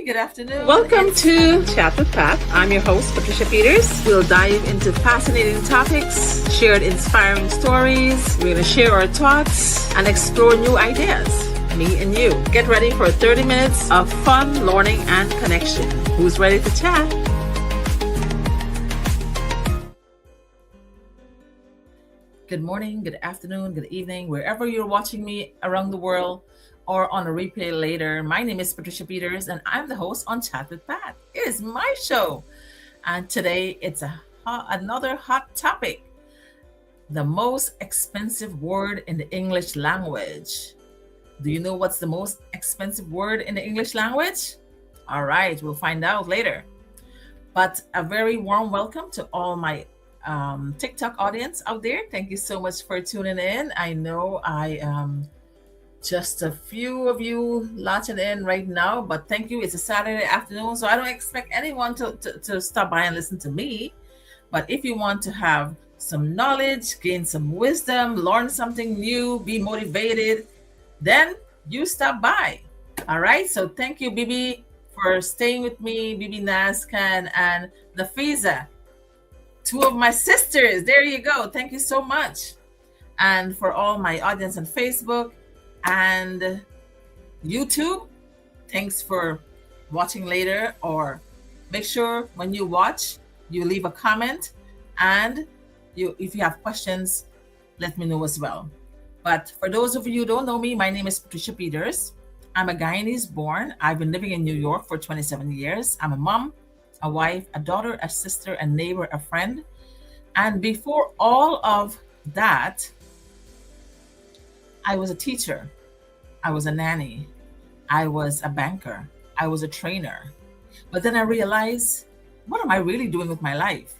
good afternoon. Welcome to Chat with Pat. I'm your host, Patricia Peters. We'll dive into fascinating topics, share inspiring stories. We're going to share our thoughts and explore new ideas. Me and you. Get ready for 30 minutes of fun, learning, and connection. Who's ready to chat? Good morning, good afternoon, good evening, wherever you're watching me around the world or on a replay later. My name is Patricia Peters and I'm the host on Chat with Pat. It is my show. And today it's another hot topic. The most expensive word in the English language. Do you know what's the most expensive word in the English language? All right, we'll find out later. But a very warm welcome to all my TikTok audience out there. Thank you so much for tuning in. I know just a few of you launching in right now, but thank you. It's a Saturday afternoon, so I don't expect anyone to stop by and listen to me. But if you want to have some knowledge, gain some wisdom, learn something new, be motivated, then you stop by. All right. So thank you, Bibi, for staying with me, Bibi Naskan and Nafiza, two of my sisters. There you go. Thank you so much. And for all my audience on Facebook and YouTube, thanks for watching later, or make sure when you watch, you leave a comment, and if you have questions, let me know as well. But for those of you who don't know me, my name is Patricia Peters. I'm a Guyanese born. I've been living in New York for 27 years. I'm a mom, a wife, a daughter, a sister, a neighbor, a friend. And before all of that, I was a teacher. I was a nanny. I was a banker. I was a trainer. But then I realized, what am I really doing with my life?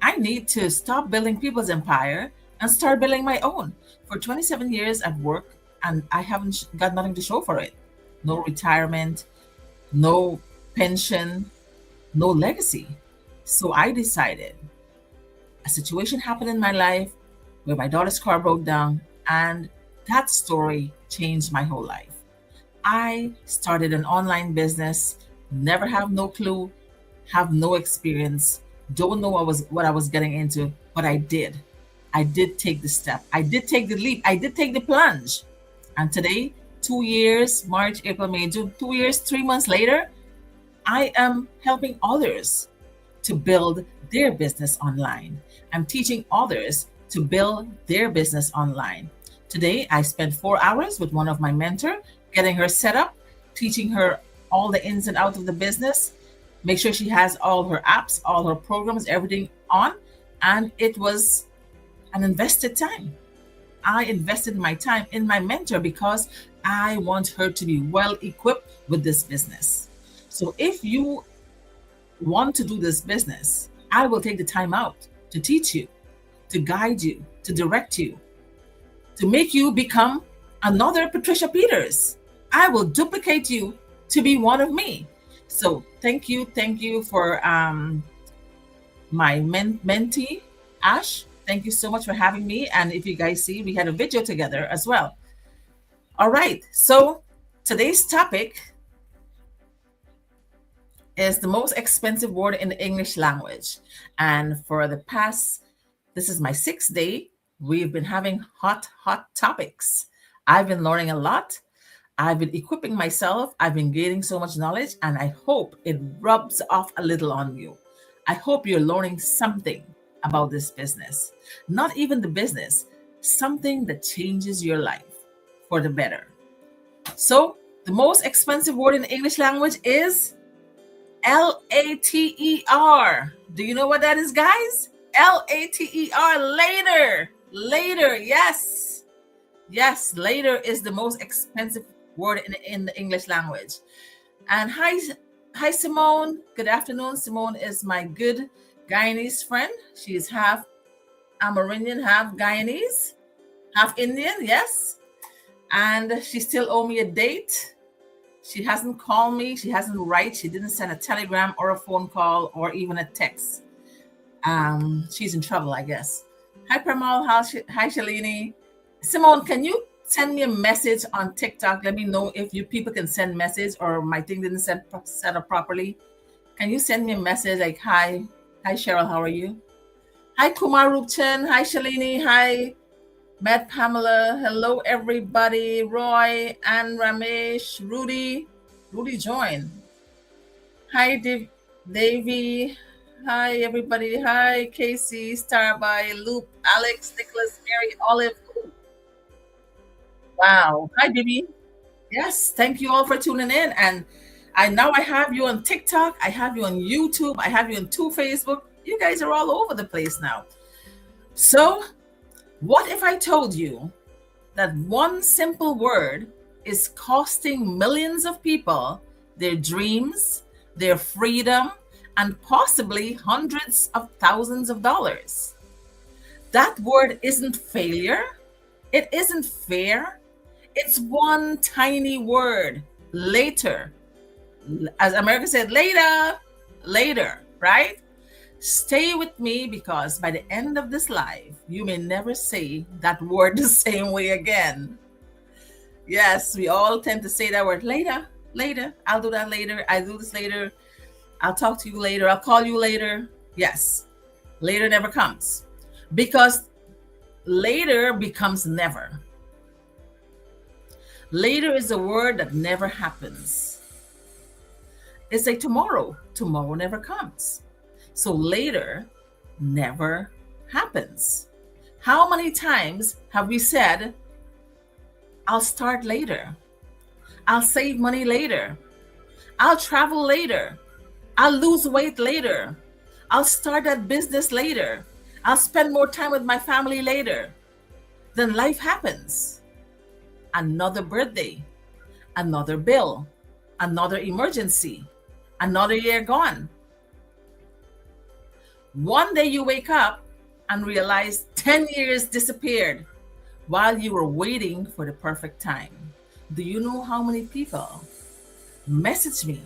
I need to stop building people's empire and start building my own. For 27 years, I've worked and I haven't got nothing to show for it. No retirement, no pension, no legacy. So I decided, a situation happened in my life where my daughter's car broke down, and that story changed my whole life. I started an online business, never have no clue, have no experience, don't know what I was getting into, but I did. I did take the step. I did take the leap. I did take the plunge. And today, 2 years, March, April, May, June, 2 years, 3 months later, I am helping others to build their business online. I'm teaching others to build their business online. Today, I spent 4 hours with one of my mentors, getting her set up, teaching her all the ins and outs of the business, make sure she has all her apps, all her programs, everything on. And it was an invested time. I invested my time in my mentor because I want her to be well equipped with this business. So if you want to do this business, I will take the time out to teach you, to guide you, to direct you, to make you become another Patricia Peters. I will duplicate you to be one of me. So thank you for my mentee, Ash. Thank you so much for having me. And if you guys see, we had a video together as well. All right, so today's topic is the most expensive word in the English language. And for the past, this is my 6th day, we've been having hot topics. I've been learning a lot. I've been equipping myself. I've been gaining so much knowledge, and I hope it rubs off a little on you. I hope you're learning something about this business. Not even the business, something that changes your life for the better. So the most expensive word in the English language is Later. Do you know what that is, guys? Later. Later. Yes, later is the most expensive word in the English language. And hi Simone. Good afternoon. Simone is my good Guyanese friend. She is half Amerindian, half Guyanese, half Indian. Yes. And she still owes me a date. She hasn't called me. She hasn't write. She didn't send a telegram or a phone call or even a text. She's in trouble, I guess. Hi, Pramal. Hi, Shalini. Simone, can you send me a message on TikTok. Let me know if you people can send message or my thing didn't set up properly. Can you send me a message like, hi Cheryl, how are you? Hi Kumar Rupchan, hi Shalini, hi Matt Pamela, hello everybody, Roy, Ann Ramesh, Rudy joined. Hi Davy, hi everybody, hi Casey, Starby, Loop, Alex, Nicholas, Mary, Olive. Wow. Hi Bibi. Yes, thank you all for tuning in. And I have you on TikTok, I have you on YouTube, I have you on Facebook. You guys are all over the place now. So, what if I told you that one simple word is costing millions of people their dreams, their freedom, and possibly hundreds of thousands of dollars? That word isn't failure. It isn't fair. It's one tiny word, later. As America said, later, right? Stay with me because by the end of this life, you may never say that word the same way again. Yes, we all tend to say that word later. I'll do that later. I do this later. I'll talk to you later. I'll call you later. Yes, later never comes because later becomes never. Later is a word that never happens. It's like tomorrow never comes. So later never happens. How many times have we said, I'll start later, I'll save money later, I'll travel later, I'll lose weight later, I'll start that business later, I'll spend more time with my family later? Then life happens. Another birthday, another bill, another emergency, another year gone. One day you wake up and realize 10 years disappeared while you were waiting for the perfect time. Do you know how many people message me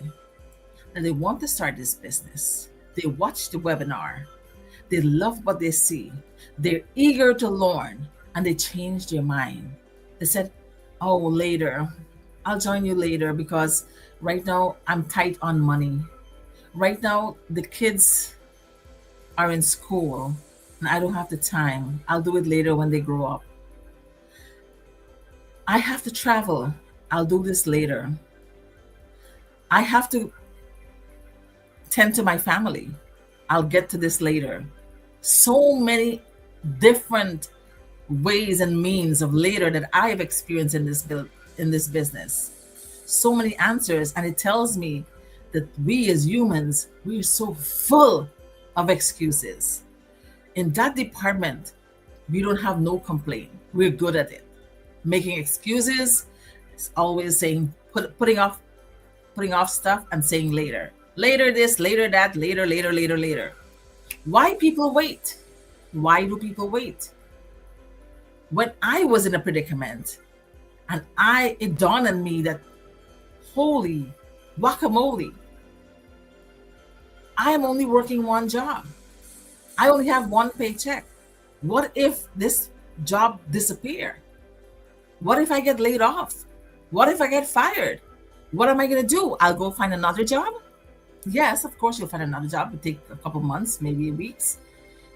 that they want to start this business? They watch the webinar, they love what they see, they're eager to learn, and they change their mind. They said, oh, later, I'll join you later because right now I'm tight on money. Right now the kids are in school and I don't have the time. I'll do it later when they grow up. I have to travel. I'll do this later. I have to tend to my family. I'll get to this later. So many different ways and means of later that I have experienced in this business. So many answers, and it tells me that we as humans, we're so full of excuses. In that department, we don't have no complaint. We're good at it. Making excuses, always saying, putting off stuff and saying later. Later this, later that, later. Why people wait? Why do people wait? When I was in a predicament and it dawned on me that, holy guacamole, I am only working one job. I only have one paycheck. What if this job disappears? What if I get laid off? What if I get fired? What am I going to do? I'll go find another job? Yes, of course you'll find another job. It'll take a couple months, maybe weeks.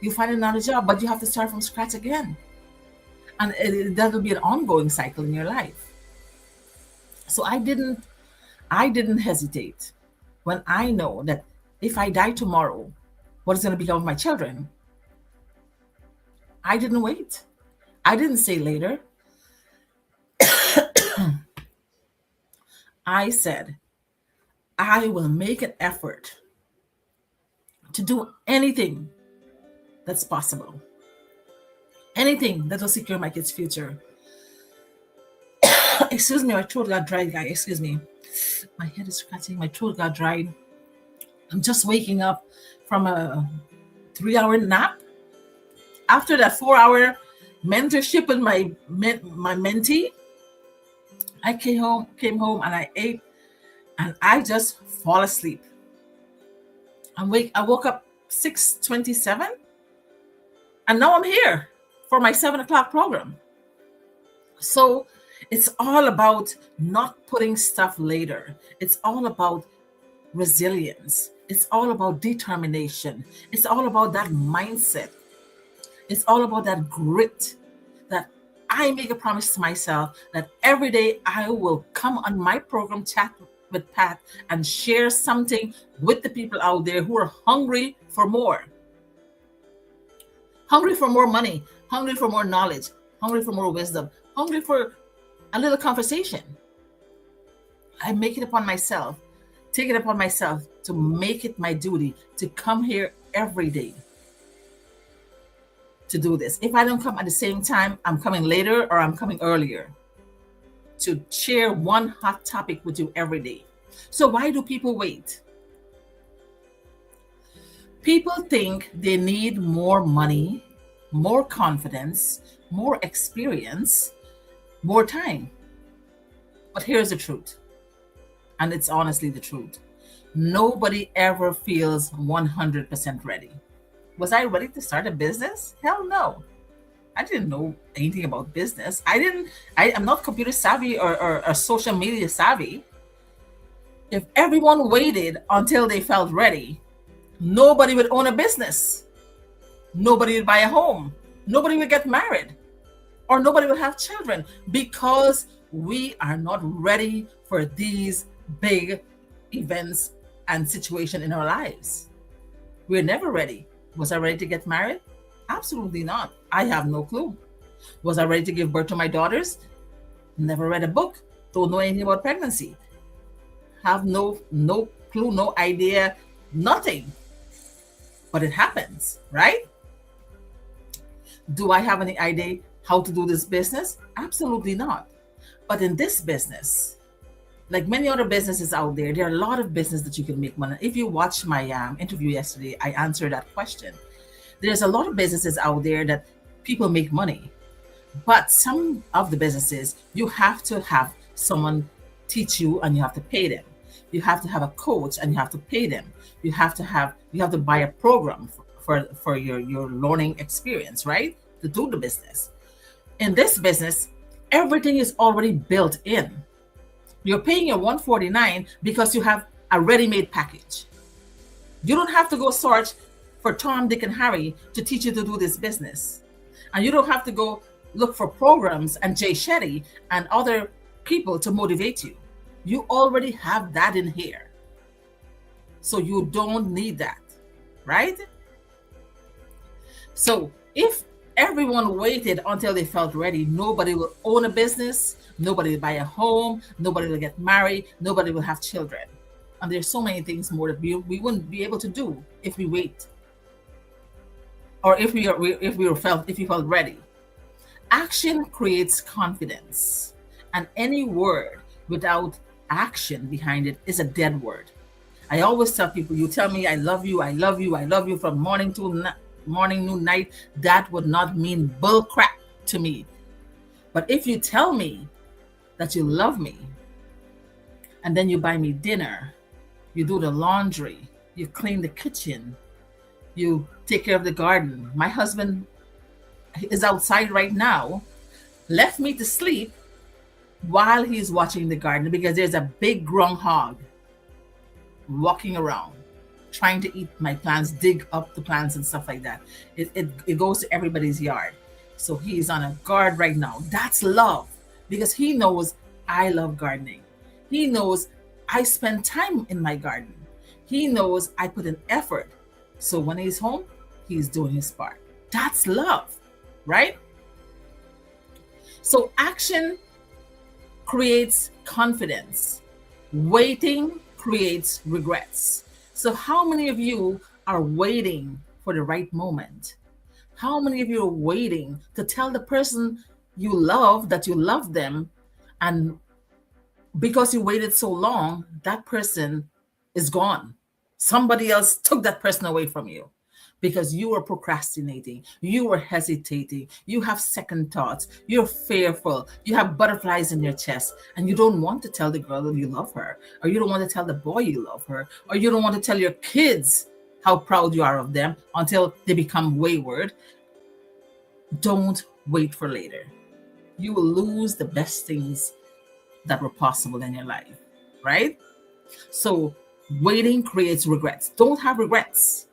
You find another job, but you have to start from scratch again. And that will be an ongoing cycle in your life. So I didn't hesitate when I know that if I die tomorrow, what is going to become of my children? I didn't wait. I didn't say later. I said, I will make an effort to do anything that's possible. Anything that will secure my kids' future. Excuse me, my throat got dried, guys. Excuse me. My head is scratching. My throat got dried. I'm just waking up from a 3-hour nap. After that 4-hour mentorship with my mentee, I came home and I ate and I just fall asleep. I woke up 6:27 and now I'm here for my 7 o'clock program. So It's all about not putting stuff later. It's all about resilience. It's all about determination. It's all about that mindset. It's all about that grit that I make a promise to myself that every day I will come on my program Chat with Pat and share something with the people out there who are hungry for more money, hungry for more knowledge, hungry for more wisdom, hungry for a little conversation. I make it upon myself, take it upon myself to make it my duty to come here every day to do this. If I don't come at the same time, I'm coming later or I'm coming earlier to share one hot topic with you every day. So why do people wait? People think they need more money, more confidence, more experience, more time. But here's the truth, and it's honestly the truth. Nobody ever feels 100% ready. Was I ready to start a business? Hell no. I didn't know anything about business. I'm not computer savvy or social media savvy. If everyone waited until they felt ready, nobody would own a business. Nobody would buy a home. Nobody would get married. Or nobody would have children because we are not ready for these big events and situations in our lives. We're never ready. Was I ready to get married? Absolutely not. I have no clue. Was I ready to give birth to my daughters? Never read a book. Don't know anything about pregnancy. Have no clue, no idea, nothing. But it happens, right? Do I have any idea how to do this business? Absolutely not. But in this business, like many other businesses out there, there are a lot of business that you can make money. If you watch my interview yesterday, I answered that question. There's a lot of businesses out there that people make money. But some of the businesses, you have to have someone teach you and you have to pay them. You have to have a coach and you have to pay them. You have to buy a program for your learning experience, right? To do the business. In this business, everything is already built in. You're paying your $149 because you have a ready-made package. You don't have to go search for Tom, Dick, and Harry to teach you to do this business. And you don't have to go look for programs and Jay Shetty and other people to motivate you. You already have that in here. So you don't need that, right? So if everyone waited until they felt ready, nobody will own a business, nobody will buy a home, nobody will get married, nobody will have children. And there's so many things more that we wouldn't be able to do if we wait. Or if you felt ready. Action creates confidence. And any word without action behind it is a dead word. I always tell people, you tell me I love you, I love you, I love you from morning, noon, night, that would not mean bull crap to me. But if you tell me that you love me, and then you buy me dinner, you do the laundry, you clean the kitchen, you take care of the garden. My husband is outside right now, left me to sleep while he's watching the garden because there's a big groundhog walking around trying to eat my plants, dig up the plants and stuff like that. It goes to everybody's yard. So he's on a guard right now. That's love because he knows I love gardening. He knows I spend time in my garden. He knows I put in effort. So when he's home, he's doing his part. That's love, right? So action creates confidence. Waiting creates regrets. So how many of you are waiting for the right moment? How many of you are waiting to tell the person you love that you love them, and because you waited so long, that person is gone. Somebody else took that person away from you because you were procrastinating, you were hesitating, you have second thoughts, you're fearful, you have butterflies in your chest, and you don't want to tell the girl that you love her, or you don't want to tell the boy you love her, or you don't want to tell your kids how proud you are of them until they become wayward. Don't wait for later. you will lose the best things that were possible in your life, right? So, waiting creates regrets. Don't have regrets.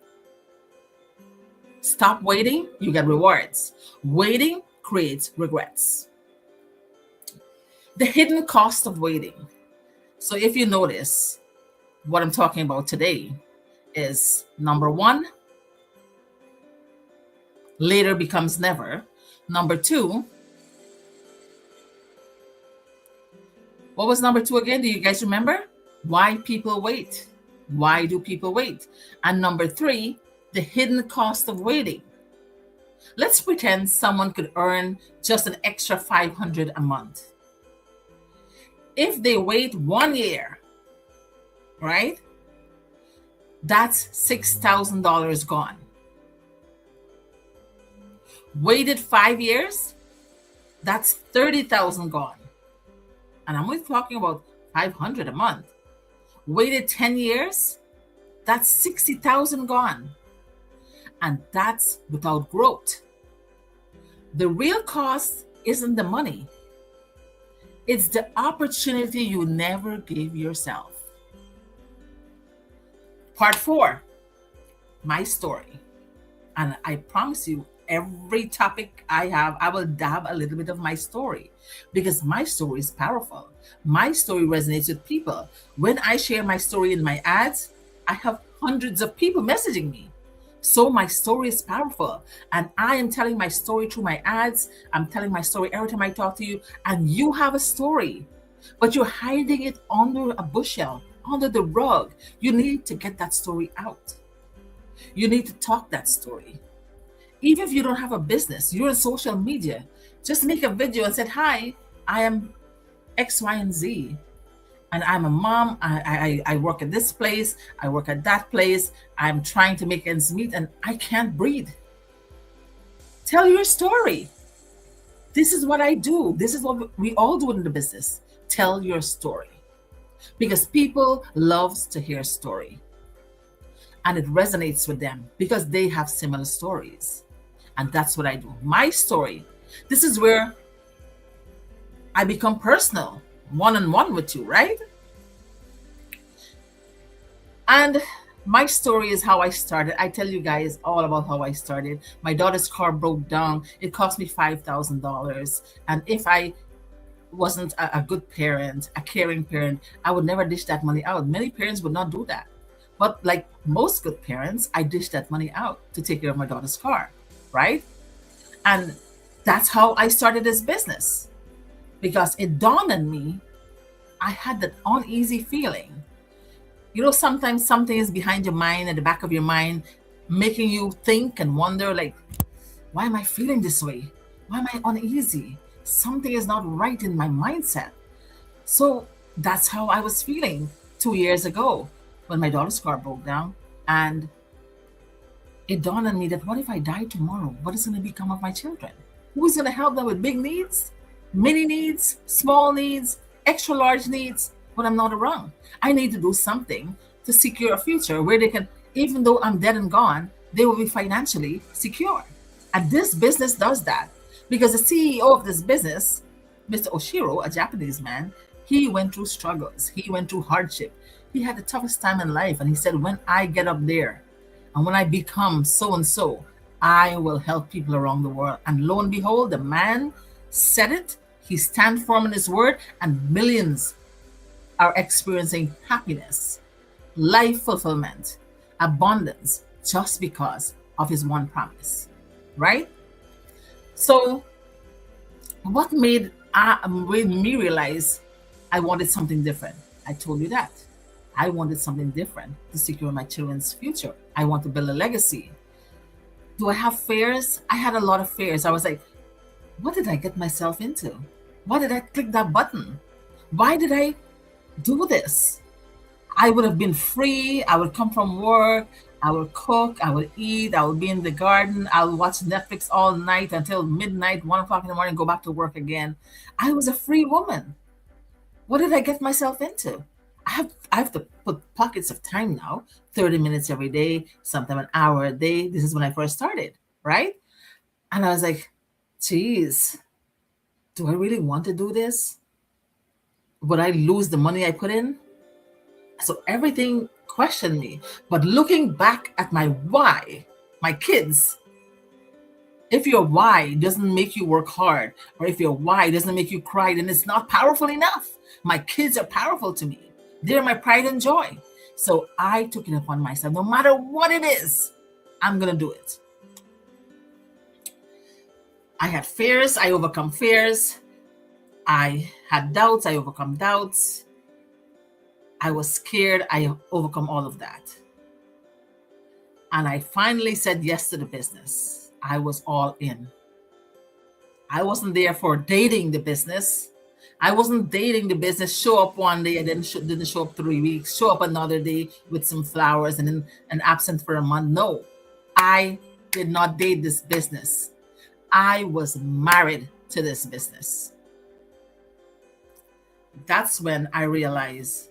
Stop waiting, you get rewards. Waiting creates regrets. The hidden cost of waiting. So, if you notice, what I'm talking about today is number one, later becomes never. Number two, what was number two again? Do you guys remember? Why people wait? Why do people wait? And number three, the hidden cost of waiting. Let's pretend someone could earn just an extra 500 a month. If they wait 1 year, right? That's $6,000 gone. Waited 5 years, that's 30,000 gone. And I'm only talking about 500 a month. Waited 10 years, that's 60,000 gone. And that's without growth. The real cost isn't the money. It's the opportunity you never gave yourself. Part 4, my story. And I promise you, every topic I have, I will dab a little bit of my story because my story is powerful. My story resonates with people. When I share my story in my ads, I have hundreds of people messaging me. So my story is powerful. And I am telling my story through my ads. I'm telling my story every time I talk to you. And you have a story, but you're hiding it under a bushel, under the rug. You need to get that story out. You need to talk that story. Even if you don't have a business, you're on social media, just make a video and say, hi, I am X, Y, and Z. And I'm a mom. I work at this place. I work at that place. I'm trying to make ends meet and I can't breathe. Tell your story. This is what I do. This is what we all do in the business. Tell your story. Because people love to hear a story. And it resonates with them because they have similar stories. And that's what I do. My story. This is where I become personal, one-on-one with you, right? And my story is how I started. I tell you guys all about how I started. My daughter's car broke down. It cost me $5,000. And if I wasn't a good parent, a caring parent, I would never dish that money out. Many parents would not do that. But like most good parents, I dished that money out to take care of my daughter's car, right? And that's how I started this business. Because it dawned on me, I had that uneasy feeling. You know, sometimes something is behind your mind, at the back of your mind, making you think and wonder, like, why am I feeling this way? Why am I uneasy? Something is not right in my mindset. So that's how I was feeling 2 years ago when my daughter's car broke down. And it dawned on me that what if I die tomorrow? What is going to become of my children? Who is going to help them with big needs, mini needs, small needs, extra large needs when I'm not around? I need to do something to secure a future where they can, even though I'm dead and gone, they will be financially secure. And this business does that because the CEO of this business, Mr. Oshiro, a Japanese man, he went through struggles. He went through hardship. He had the toughest time in life. And he said, when I get up there and when I become so and so, I will help people around the world. And lo and behold, the man said it. He stands firm in his word, and millions are experiencing happiness, life fulfillment, abundance, just because of his one promise, right? So what made me realize I wanted something different? I told you that. I wanted something different to secure my children's future. I want to build a legacy. Do I have fears? I had a lot of fears. I was like, what did I get myself into? Why did I click that button? Why did I do this? I would have been free. I would come from work. I would cook. I would eat. I would be in the garden. I would watch Netflix all night until midnight, 1 o'clock in the morning, go back to work again. I was a free woman. What did I get myself into? I have to put pockets of time now, 30 minutes every day, sometimes an hour a day. This is when I first started, right? And I was like, geez, Do I really want to do this? Would I lose the money I put in? So everything questioned me. But looking back at my why, my kids, if your why doesn't make you work hard, or if your why doesn't make you cry, then it's not powerful enough. My kids are powerful to me. They're my pride and joy. So I took it upon myself. No matter what it is, I'm going to do it. I had fears. I overcome fears. I had doubts. I overcome doubts. I was scared. I overcome all of that. And I finally said yes to the business. I was all in. I wasn't there for dating the business. I wasn't dating the business, show up one day and then didn't show up 3 weeks, show up another day with some flowers and then absent for a month. No, I did not date this business. I was married to this business. That's when I realized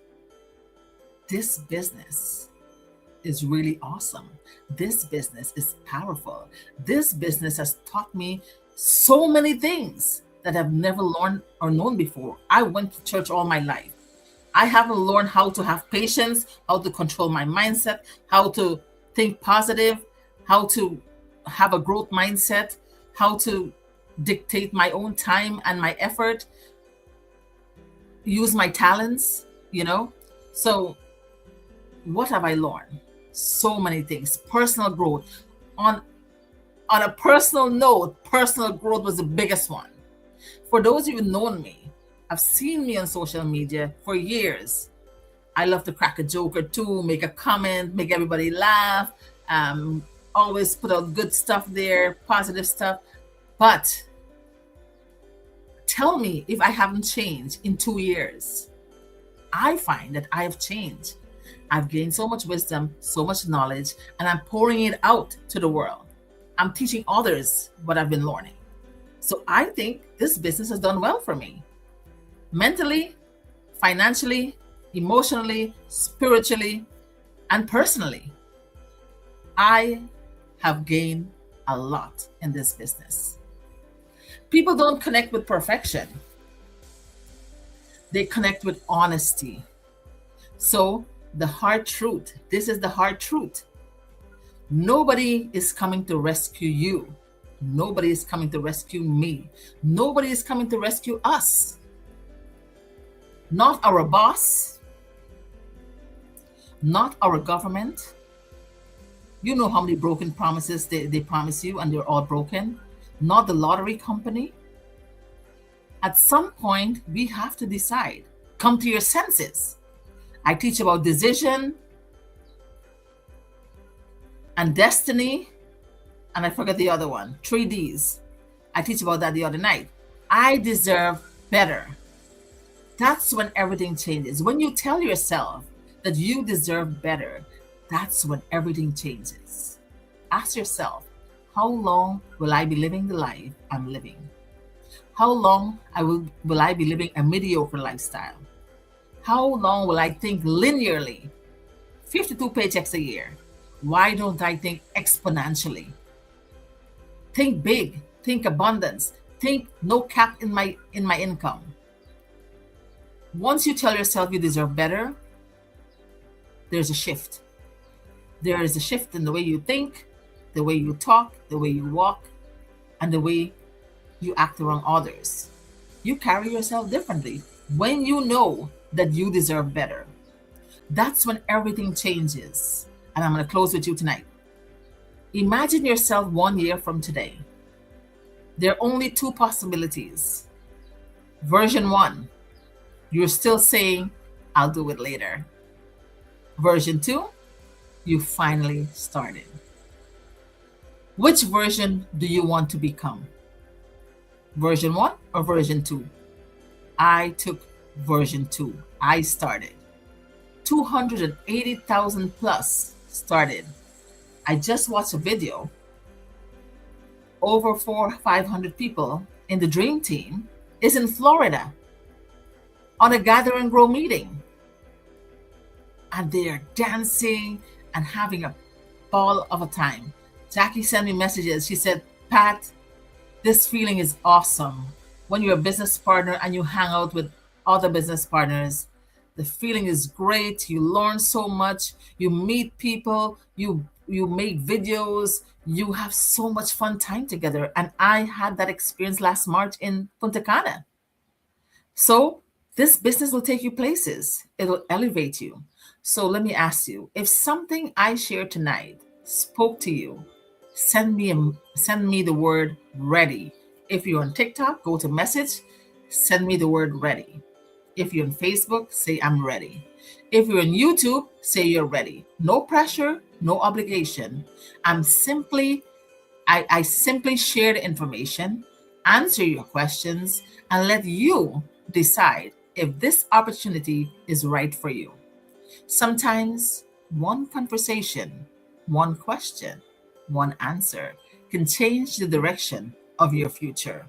this business is really awesome. This business is powerful. This business has taught me so many things that I've never learned or known before. I went to church all my life. I haven't learned how to have patience, how to control my mindset, how to think positive, how to have a growth mindset, how to dictate my own time and my effort, use my talents, So what have I learned? So many things. Personal growth. On a personal note, personal growth was the biggest one. For those of you who've known me, have seen me on social media for years. I love to crack a joke or two, make a comment, make everybody laugh, always put out good stuff there, positive stuff. But tell me if I haven't changed in 2 years. I find that I have changed. I've gained so much wisdom, so much knowledge, and I'm pouring it out to the world. I'm teaching others what I've been learning. So I think this business has done well for me. Mentally, financially, emotionally, spiritually, and personally. I have gained a lot in this business. People don't connect with perfection. They connect with honesty. So the hard truth, this is the hard truth. Nobody is coming to rescue you. Nobody is coming to rescue me. Nobody is coming to rescue us. Not our boss. Not our government. You know how many broken promises they promise you and they're all broken. Not the lottery company. At some point, we have to decide. Come to your senses. I teach about decision and destiny, and I forgot the other one, 3 Ds. I teach about that the other night. I deserve better. That's when everything changes. When you tell yourself that you deserve better, that's when everything changes. Ask yourself, how long will I be living the life I'm living? How long will I be living a mediocre lifestyle? How long will I think linearly? 52 paychecks a year. Why don't I think exponentially? Think big, think abundance, think no cap in my income. Once you tell yourself you deserve better, there's a shift. There is a shift in the way you think, the way you talk, the way you walk, and the way you act around others. You carry yourself differently when you know that you deserve better. That's when everything changes. And I'm going to close with you tonight. Imagine yourself 1 year from today. There are only 2 possibilities. Version 1, you're still saying, I'll do it later. Version 2, you finally started. Which version do you want to become? Version 1 or version 2? I took version 2. I started. 280,000 plus started. I just watched a video. Over 400-500 people in the Dream Team is in Florida on a Gather and Grow meeting. And they are dancing and having a ball of a time. Jackie sent me messages. She said, Pat, this feeling is awesome. When you're a business partner and you hang out with other business partners, the feeling is great. You learn so much. You meet people. You make videos. You have so much fun time together. And I had that experience last March in Punta Cana. So this business will take you places. It'll elevate you. So let me ask you, if something I shared tonight spoke to you, send me the word ready. If you're on TikTok, go to message, send me the word ready. If you're on Facebook, say I'm ready. If you're on YouTube, say you're ready. No pressure, no obligation. I simply share the information, answer your questions, and let you decide if this opportunity is right for you. Sometimes one conversation, one question, one answer can change the direction of your future.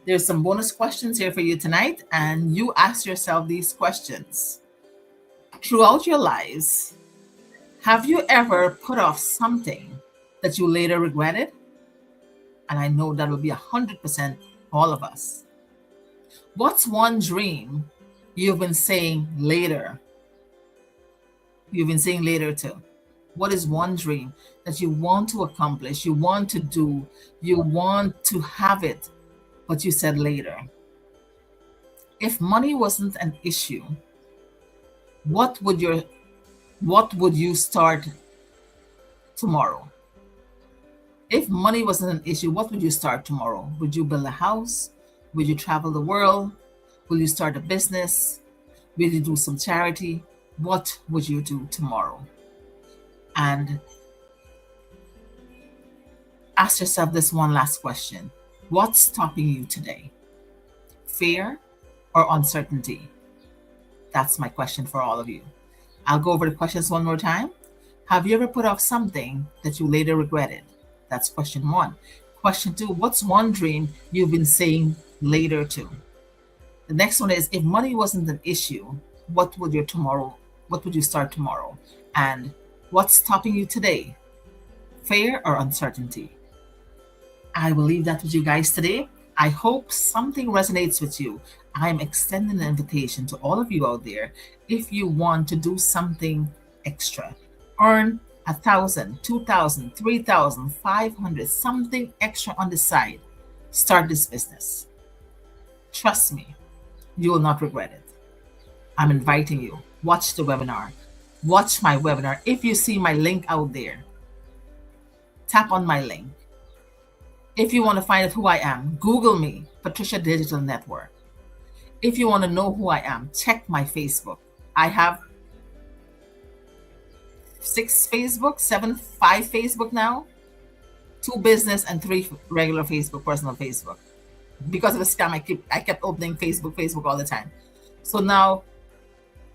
There's some bonus questions here for you tonight, and you ask yourself these questions. Throughout your lives, have you ever put off something that you later regretted? And I know that will be 100% all of us. What's one dream you've been saying later? You've been saying later too. What is one dream that you want to accomplish, you want to do, you want to have it, but you said later? If money wasn't an issue, what would you start tomorrow? If money wasn't an issue, what would you start tomorrow? Would you build a house? Would you travel the world? Will you start a business? Will you do some charity? What would you do tomorrow? And ask yourself this one last question. What's stopping you today? Fear or uncertainty? That's my question for all of you. I'll go over the questions one more time. Have you ever put off something that you later regretted? That's question one. Question two, what's one dream you've been saying later to? The next one is, if money wasn't an issue, what would you start tomorrow? And what's stopping you today? Fear or uncertainty? I will leave that with you guys today. I hope something resonates with you. I'm extending an invitation to all of you out there. If you want to do something extra, earn 1,000, 2,000, 3,000, 500, something extra on the side, start this business. Trust me, you will not regret it. I'm inviting you. Watch the webinar. Watch my webinar. If you see my link out there, tap on my link. If you want to find out who I am, Google me, Patricia Digital Network. If you want to know who I am, check my Facebook. I have 5 Facebook now, 2 business and 3 regular Facebook, personal Facebook. Because of the scam, I kept opening Facebook all the time. So now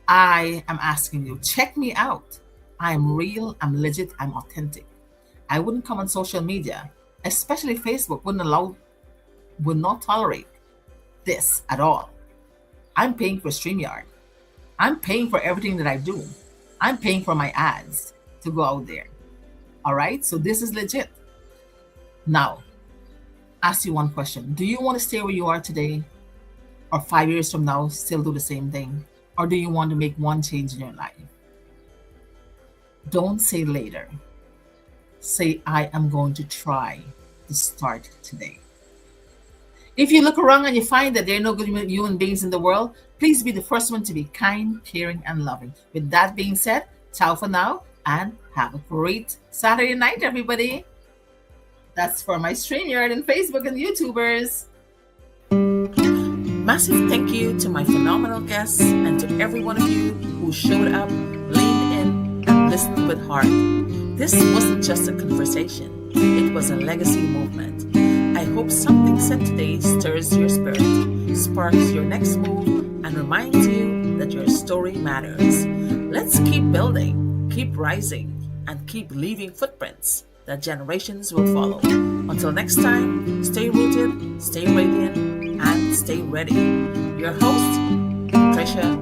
I am asking you, check me out. I'm real, I'm legit, I'm authentic. I wouldn't come on social media, especially Facebook, would not tolerate this at all. I'm paying for StreamYard. I'm paying for everything that I do. I'm paying for my ads to go out there. All right, so this is legit. Now, ask you one question. Do you want to stay where you are today, or 5 years from now still do the same thing? Or do you want to make one change in your life? Don't say later. Say, I am going to try to start today. If you look around and you find that there are no good human beings in the world, please be the first one to be kind, caring, and loving. With that being said, ciao for now, and have a great Saturday night, everybody. That's for my StreamYard and Facebook and YouTubers. Massive thank you to my phenomenal guests and to every one of you who showed up, leaned in, and listened with heart. This wasn't just a conversation, it was a legacy movement. I hope something said today stirs your spirit, sparks your next move, and reminds you that your story matters. Let's keep building, keep rising, and keep leaving footprints that generations will follow. Until next time, stay rooted, stay radiant, and stay ready. Your host, Patricia